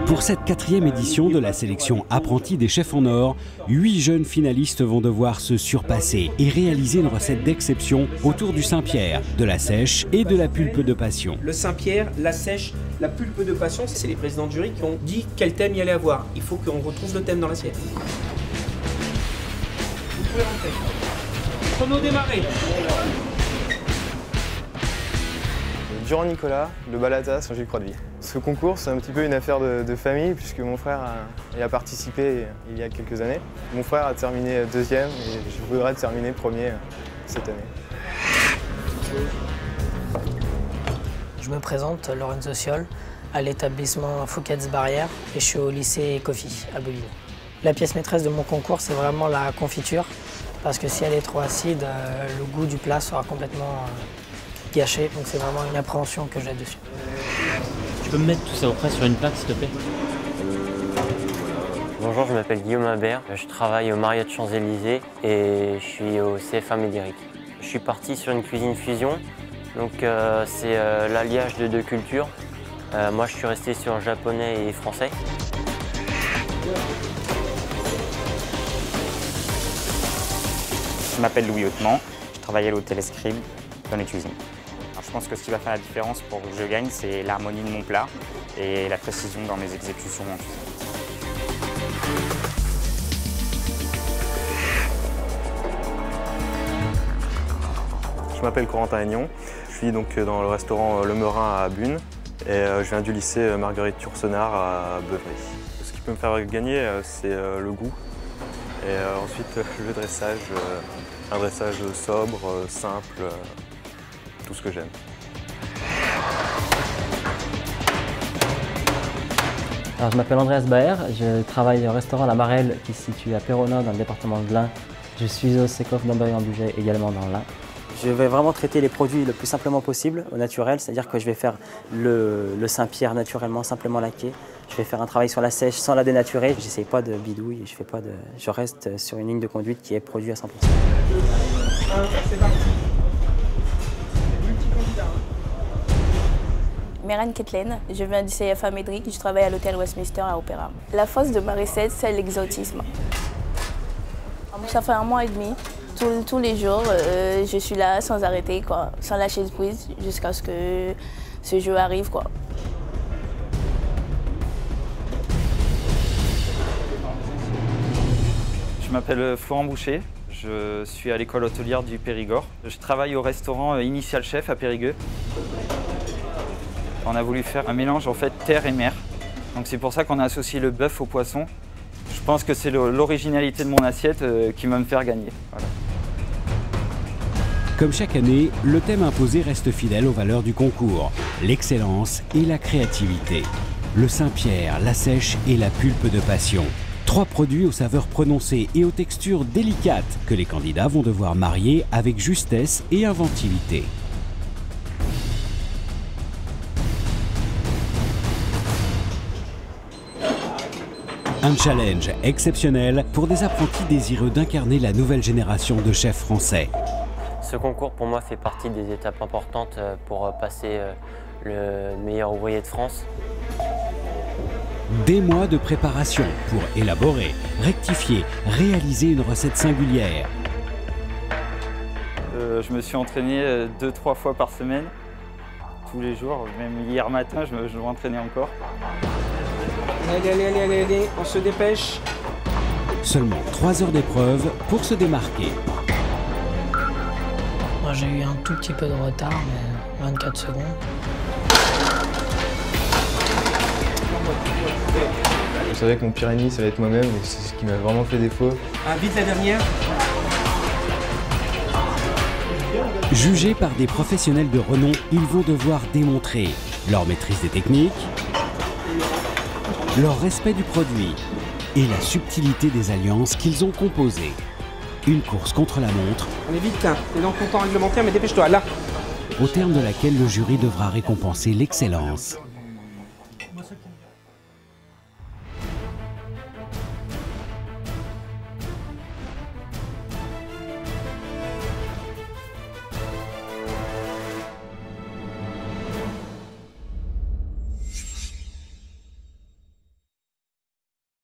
Pour cette 4e édition de la sélection apprentis des chefs en or, 8 jeunes finalistes vont devoir se surpasser et réaliser une recette d'exception autour du Saint-Pierre, de la sèche et de la pulpe de passion. Le Saint-Pierre, la sèche, la pulpe de passion, c'est les présidents de jury qui ont dit quel thème il y allait avoir. Il faut qu'on retrouve le thème dans l'assiette. Vous pouvez rentrer. Chrono démarré. Durand Nicolas, de Balata, Saint-Gilles Croix de Vie. Ce concours, c'est un petit peu une affaire de famille puisque mon frère y a participé il y a quelques années. Mon frère a terminé 2e et je voudrais terminer 1er cette année. Je me présente, Lorenzo Siol, à l'établissement Fouquet's Barrière et je suis au lycée Coffee à Beaulieu. La pièce maîtresse de mon concours, c'est vraiment la confiture parce que si elle est trop acide, le goût du plat sera complètement gâché. Donc c'est vraiment une appréhension que j'ai dessus. Tu peux me mettre tout ça auprès sur une plaque, s'il te plaît? Bonjour, je m'appelle Guillaume Habert, je travaille au Marriott Champs-Élysées et je suis au CFA Médéric. Je suis parti sur une cuisine fusion, donc c'est l'alliage de deux cultures. Moi, je suis resté sur japonais et français. Je m'appelle Louis Hautement, je travaille à l'hôtel Escribe dans les cuisines. Je pense que ce qui va faire la différence pour que je gagne, c'est l'harmonie de mon plat et la précision dans mes exécutions en cuisine. Je m'appelle Corentin Agnon, je suis donc dans le restaurant Le Merin à Bune et je viens du lycée Marguerite Yourcenar à Beuvry. Ce qui peut me faire gagner, c'est le goût et ensuite le dressage, un dressage sobre, simple. Tout ce que j'aime. Alors, je m'appelle Andreas Baer, je travaille au restaurant La Marelle qui se situe à Péronin dans le département de l'Ain. Je suis au Secoff d'Amberieu-en-Bugey également dans l'Ain. Je vais vraiment traiter les produits le plus simplement possible, au naturel, c'est-à-dire que je vais faire le Saint-Pierre naturellement, simplement laqué. Je vais faire un travail sur la sèche sans la dénaturer. Je n'essaye pas de bidouille, je reste sur une ligne de conduite qui est produit à 100%. C'est parti. Mérane Ketlen, je viens du CFA Médéric, je travaille à l'hôtel Westminster à Opéra. La force de ma recette, c'est l'exotisme. Ça fait 1 mois et demi, tous les jours, je suis là sans arrêter, quoi, sans lâcher de prise, jusqu'à ce que ce jeu arrive, quoi. Je m'appelle Florent Boucher, je suis à l'école hôtelière du Périgord. Je travaille au restaurant Initial Chef à Périgueux. On a voulu faire un mélange en fait terre et mer. Donc c'est pour ça qu'on a associé le bœuf au poisson. Je pense que c'est l'originalité de mon assiette qui va me faire gagner. Voilà. Comme chaque année, le thème imposé reste fidèle aux valeurs du concours, l'excellence et la créativité. Le Saint-Pierre, la sèche et la pulpe de passion. 3 produits aux saveurs prononcées et aux textures délicates que les candidats vont devoir marier avec justesse et inventivité. Un challenge exceptionnel pour des apprentis désireux d'incarner la nouvelle génération de chefs français. Ce concours, pour moi, fait partie des étapes importantes pour passer le meilleur ouvrier de France. Des mois de préparation pour élaborer, rectifier, réaliser une recette singulière. Je me suis entraîné 2-3 fois par semaine, tous les jours. Même hier matin, je m'entraînais encore. Allez, on se dépêche. Seulement 3 heures d'épreuve pour se démarquer. Moi j'ai eu un tout petit peu de retard, mais 24 secondes. Je savais que mon pire ennemi, ça va être moi-même, et c'est ce qui m'a vraiment fait défaut. Ah, vite la dernière. Jugés par des professionnels de renom, ils vont devoir démontrer leur maîtrise des techniques, leur respect du produit et la subtilité des alliances qu'ils ont composées. Une course contre la montre. On est vite, hein. T'es dans ton temps réglementaire, mais dépêche-toi, là. Au terme de laquelle le jury devra récompenser l'excellence.